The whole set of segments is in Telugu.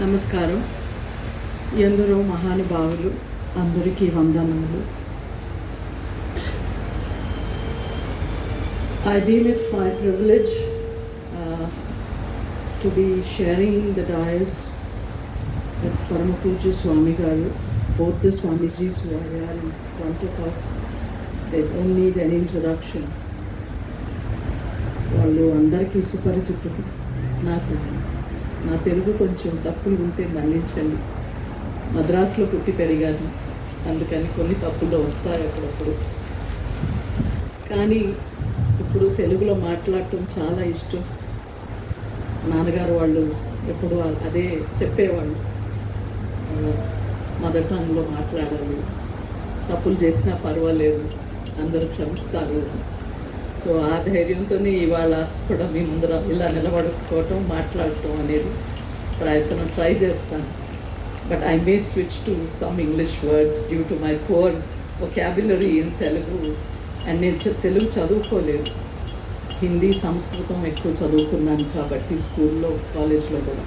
నమస్కారం. ఎందరో మహానుభావులు అందరికీ వందనములు. I deem it my privilege to be sharing the dais with Parama Pujya Swami Garu. Both the Swamijis who are here in front of us, they don't need any introduction. వాళ్ళు అందరికీ సుపరిచితులు. నా తెలుగు కొంచెం తప్పులు ఉంటే మన్నించండి. మద్రాసులో పుట్టి పెరిగాను, అందుకని కొన్ని తప్పులు వస్తాయి అప్పుడప్పుడు. కానీ ఇప్పుడు తెలుగులో మాట్లాడటం చాలా ఇష్టం. నాన్నగారు వాళ్ళు ఎప్పుడు అదే చెప్పేవాళ్ళు, మదర్ టంగ్లో మాట్లాడాలి, తప్పులు చేసినా పర్వాలేదు, అందరూ క్షమిస్తారు. సో ఆ ధైర్యంతోనే ఇవాళ కూడా మీ ముందర ఇలా నిలబడుకోవటం, మాట్లాడటం అనేది ట్రై చేస్తాను. But I may switch to some English words due to my poor vocabulary in Telugu. And నేను తెలుగు చదువుకోలేదు, హిందీ సంస్కృతం ఎక్కువ చదువుకున్నాను కాబట్టి స్కూల్లో కాలేజ్లో కూడా.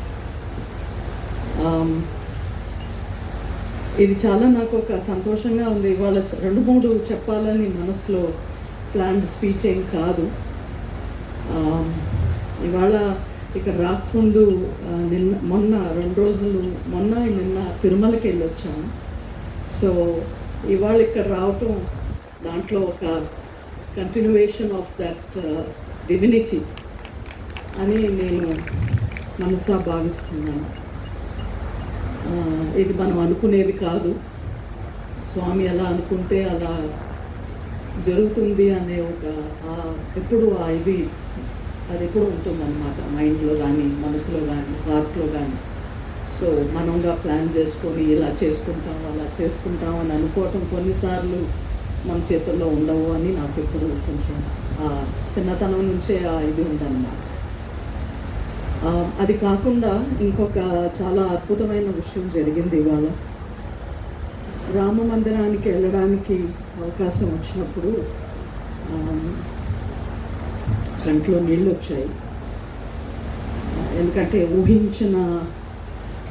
ఇది చాలా నాకు ఒక సంతోషంగా ఉంది. ఇవాళ 2-3 చెప్పాలని మనసులో ప్లాన్డ్ స్పీచ్ ఏం కాదు. ఇవాళ ఇక్కడ రాకముందు మొన్న 2 రోజులు నిన్న తిరుమలకి వెళ్ళొచ్చాను. సో ఇవాళ ఇక్కడ రావటం దాంట్లో ఒక కంటిన్యూయేషన్ ఆఫ్ దట్ డివినిటీ అని నేను మనసా భావిస్తున్నాను. ఇది మనం అనుకునేది కాదు, స్వామి ఎలా అనుకుంటే అలా జరుగుతుంది అనే ఒక ఎప్పుడు అది ఎప్పుడు ఉంటుందన్నమాట, మైండ్లో కానీ మనసులో కానీ హార్ట్లో కానీ. సో మనంగా ప్లాన్ చేసుకొని ఇలా చేసుకుంటాం అలా చేసుకుంటాం అని అనుకోవటం కొన్నిసార్లు మన చేతుల్లో ఉండవు అని నాకు ఎప్పుడు కొంచెం చిన్నతనం నుంచే ఇది ఉందన్నమాట. అది కాకుండా ఇంకొక చాలా అద్భుతమైన విషయం జరిగింది ఇవాళ. రామ మందిరానికి వెళ్ళడానికి అవకాశం వచ్చినప్పుడు కంట్లో నీళ్ళు వచ్చాయి. ఎందుకంటే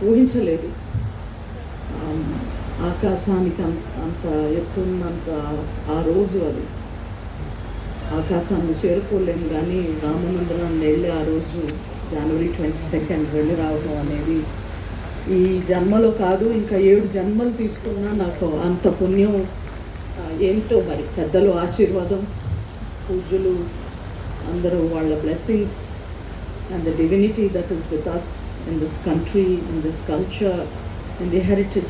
ఊహించలేదు, ఆకాశానికి అంత ఎత్తున్నంత ఆ రోజు అది ఆకాశాన్ని చేరుకోలేము. కానీ రామ మందిరాన్ని వెళ్ళి ఆ రోజు జనవరి 22 వెళ్ళి రావడం అనేది ఈ జన్మలో కాదు, ఇంకా 7 జన్మలు తీసుకున్నా నాకు అంత పుణ్యం ఏంటో మరి. పెద్దలు ఆశీర్వాదం, పూజ్యులు అందరూ వాళ్ళ blessings and the divinity that is with us in this country, in this culture, in the heritage.